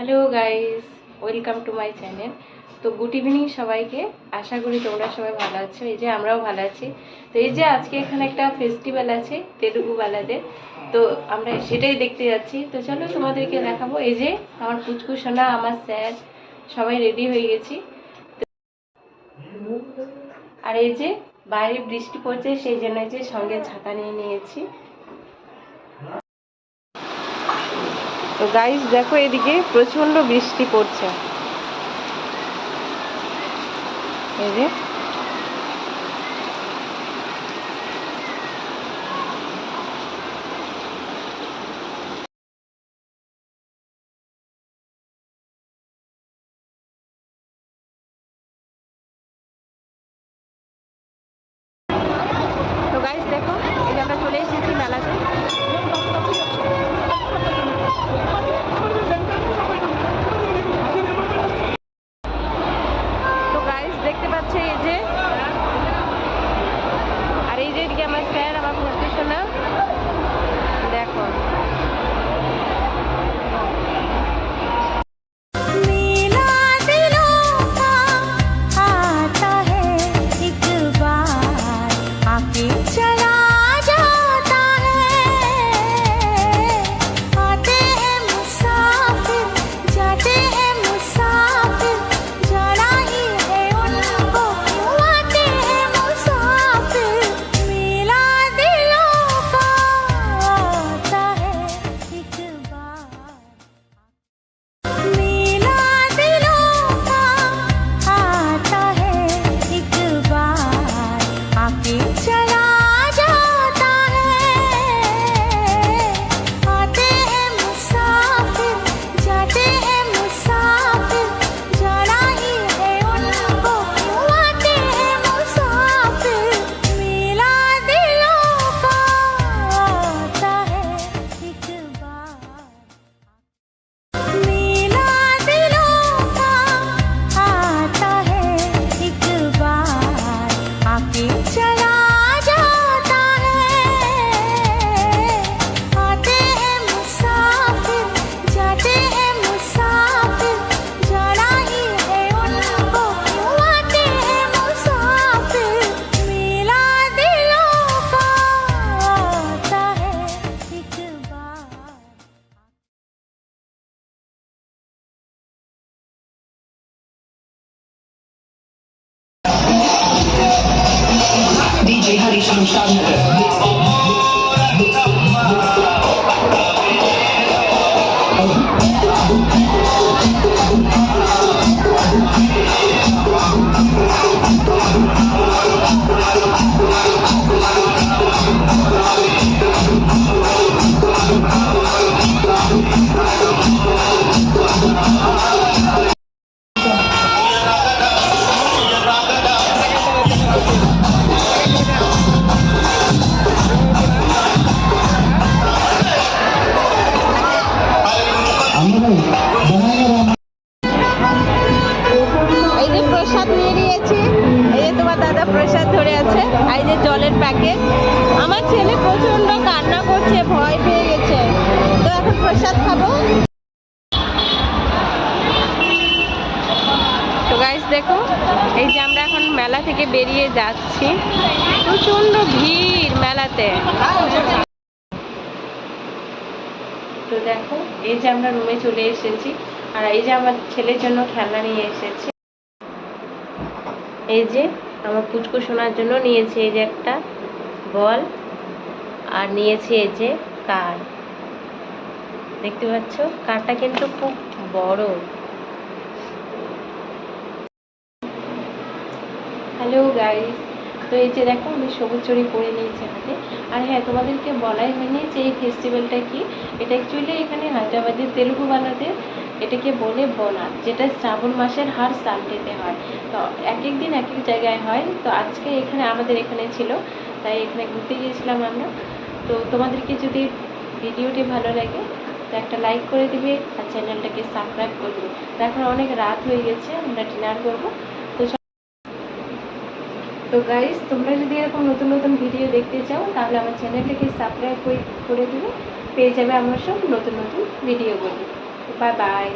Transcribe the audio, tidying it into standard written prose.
Hello guys, welcome to my channel. তো good evening সবাইকে। আশা করি তোমরা সবাই ভালো আছো। এই যে আমরাও ভালো আছি। তো এই যে আজকে এখানে একটা ফেস্টিভ্যাল আছে তেলুগুওয়ালাদের, তো আমরা সেটাই দেখতে যাচ্ছি। তো চলো তোমাদেরকে দেখাবো। এই যে আমার পুচকু সোনা, আমার স্যার, সবাই রেডি হয়ে গেছি। আর এই যে বাইরে বৃষ্টি পড়ছে, সেই জন্য যে সঙ্গে ছাতা নিয়ে নিয়েছি। তো গাইস দেখো, এদিকে প্রচন্ড বৃষ্টি পড়ছে। এই যে তো গাইস দেখো, এই যে আমরা চলে এসেছি মেলাতে। তো গাইস দেখতে পাচ্ছ এই যে, আর এই যে এদিকে আমার স্যার, আমার পুচকু সোনা দেখো। DJ Hari Shamshan. এই যে প্রসাদ নিয়ে নিয়েছি, এই যে তোমার দাদা প্রসাদ ধরে আছে, এই যে জলের প্যাকেট। আমার ছেলে প্রচন্ড কান্না করছে, ভয় পেয়ে গেছে, তো এখন প্রসাদ খাবো। তো গাইস দেখো, এই যে আমরা এখন মেলা থেকে বেরিয়ে যাচ্ছি। প্রচন্ড ভিড় মেলাতে। তো দেখো, এই যে আমরা রুমে চলে এসেছি, আর এই যে আমার ছেলের জন্য খেলনা নিয়ে এসেছি। এই যে আমার পুচকু সোনার জন্য নিয়েছি এই যে একটা বল, আর নিয়েছি এই যে কার। দেখতে পাচ্ছ কারটা কিন্তু খুব বড়। হ্যালো গাইস, তো এই যে দেখো আমি সবুজ চড়ি পরে নিয়েছি হাতে। আর হ্যাঁ, তোমাদেরকে বলাই হয়নি যে এই ফেস্টিভ্যালটা কি। এটা অ্যাকচুয়ালি এখানে হায়দ্রাবাদের তেলুগুওয়ালাদের এটাকে বলে বোনাস, যেটা শ্রাবণ মাসের হার সানডেতে হয়। তো এক এক দিন এক এক জায়গায় হয়। তো আজকে এখানে আমাদের এখানে ছিল, তাই এখানে ঘুরতে গিয়েছিলাম আমরা। তো তোমাদেরকে যদি ভিডিওটি ভালো লাগে তো একটা লাইক করে দিবে, আর চ্যানেলটাকে সাবস্ক্রাইব করে দেবে। তো এখন অনেক রাত হয়ে গেছে, আমরা ডিনার করবো। তো গাইস, তোমরা যদি এরকম নতুন নতুন ভিডিও দেখতে চাও তাহলে আমার চ্যানেলটাকে সাবস্ক্রাইব করে দিবে, পেয়ে যাবে আমার সব নতুন নতুন ভিডিওগুলি। Bye bye.